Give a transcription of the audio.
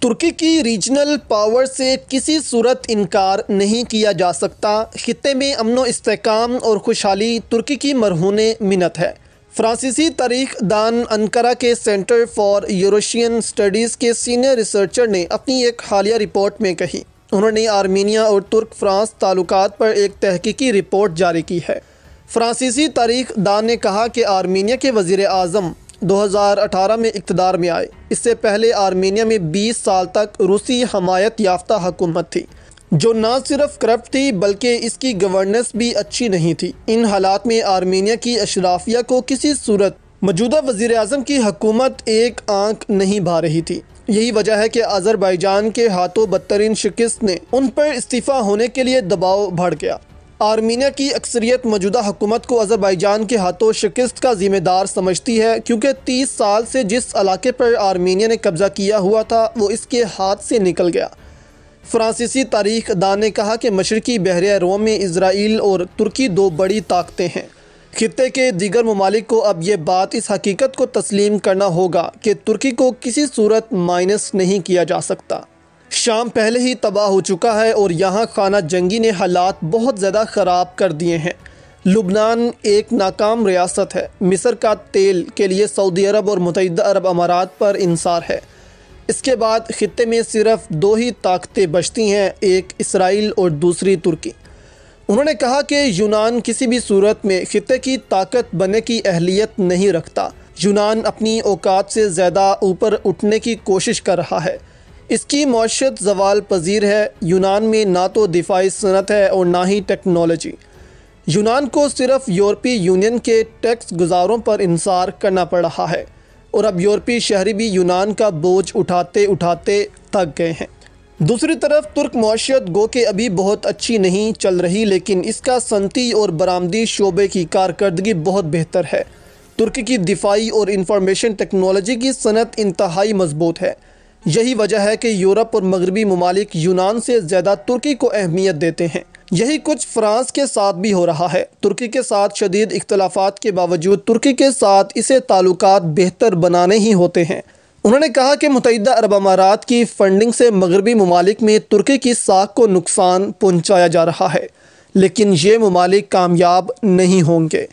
ترکی کی regional power سے کسی صورت انکار نہیں کیا جا سکتا۔ خطے میں امن و استحکام اور خوشحالی ترکی کی مرہون منت ہے۔ فرانسیسی تاریخ دان انقرہ کے سینٹر فار یوریشین اسٹڈیز کے سینئر ریسرچر نے اپنی ایک حالیہ رپورٹ میں کہی۔ انہوں نے آرمینیا اور ترک فرانس تعلقات پر ایک تحقیقی رپورٹ جاری کی ہے۔ فرانسیسی تاریخ دان نے کہا کہ آرمینیا کے وزیر اعظم 2018 میں اقتدار میں آئے۔ اس سے پہلے آرمینیا میں 20 سال تک روسی حمایت یافتہ حکومت تھی، جو نہ صرف کرپٹ تھی بلکہ اس کی گورننس بھی اچھی نہیں تھی۔ ان حالات میں آرمینیا کی اشرافیہ کو کسی صورت موجودہ وزیر اعظم کی حکومت ایک آنکھ نہیں بھا رہی تھی۔ یہی وجہ ہے کہ آذربائیجان کے ہاتھوں بدترین شکست نے ان پر استعفیٰ ہونے کے لیے دباؤ بڑھ گیا۔ آرمینیا کی اکثریت موجودہ حکومت کو آذربائیجان کے ہاتھوں شکست کا ذمہ دار سمجھتی ہے، کیونکہ 30 سال سے جس علاقے پر آرمینیا نے قبضہ کیا ہوا تھا وہ اس کے ہاتھ سے نکل گیا۔ فرانسیسی تاریخ دان نے کہا کہ مشرقی بحیرہ روم میں اسرائیل اور ترکی دو بڑی طاقتیں ہیں۔ خطے کے دیگر ممالک کو اب یہ بات اس حقیقت کو تسلیم کرنا ہوگا کہ ترکی کو کسی صورت مائنس نہیں کیا جا سکتا۔ شام پہلے ہی تباہ ہو چکا ہے اور یہاں خانہ جنگی نے حالات بہت زیادہ خراب کر دیے ہیں۔ لبنان ایک ناکام ریاست ہے۔ مصر کا تیل کے لیے سعودی عرب اور متحدہ عرب امارات پر انحصار ہے۔ اس کے بعد خطے میں صرف دو ہی طاقتیں بچتی ہیں، ایک اسرائیل اور دوسری ترکی۔ انہوں نے کہا کہ یونان کسی بھی صورت میں خطے کی طاقت بننے کی اہلیت نہیں رکھتا۔ یونان اپنی اوقات سے زیادہ اوپر اٹھنے کی کوشش کر رہا ہے۔ اس کی معیشت زوال پذیر ہے۔ یونان میں نہ تو دفاعی صنعت ہے اور نہ ہی ٹیکنالوجی۔ یونان کو صرف یورپی یونین کے ٹیکس گزاروں پر انحصار کرنا پڑ رہا ہے، اور اب یورپی شہری بھی یونان کا بوجھ اٹھاتے اٹھاتے تھک گئے ہیں۔ دوسری طرف ترک معیشت گو کہ ابھی بہت اچھی نہیں چل رہی، لیکن اس کا صنعتی اور برآمدی شعبے کی کارکردگی بہت بہتر ہے۔ ترکی کی دفاعی اور انفارمیشن ٹیکنالوجی کی صنعت انتہائی مضبوط ہے۔ یہی وجہ ہے کہ یورپ اور مغربی ممالک یونان سے زیادہ ترکی کو اہمیت دیتے ہیں۔ یہی کچھ فرانس کے ساتھ بھی ہو رہا ہے۔ ترکی کے ساتھ شدید اختلافات کے باوجود ترکی کے ساتھ اسے تعلقات بہتر بنانے ہی ہوتے ہیں۔ انہوں نے کہا کہ متحدہ عرب امارات کی فنڈنگ سے مغربی ممالک میں ترکی کی ساکھ کو نقصان پہنچایا جا رہا ہے، لیکن یہ ممالک کامیاب نہیں ہوں گے۔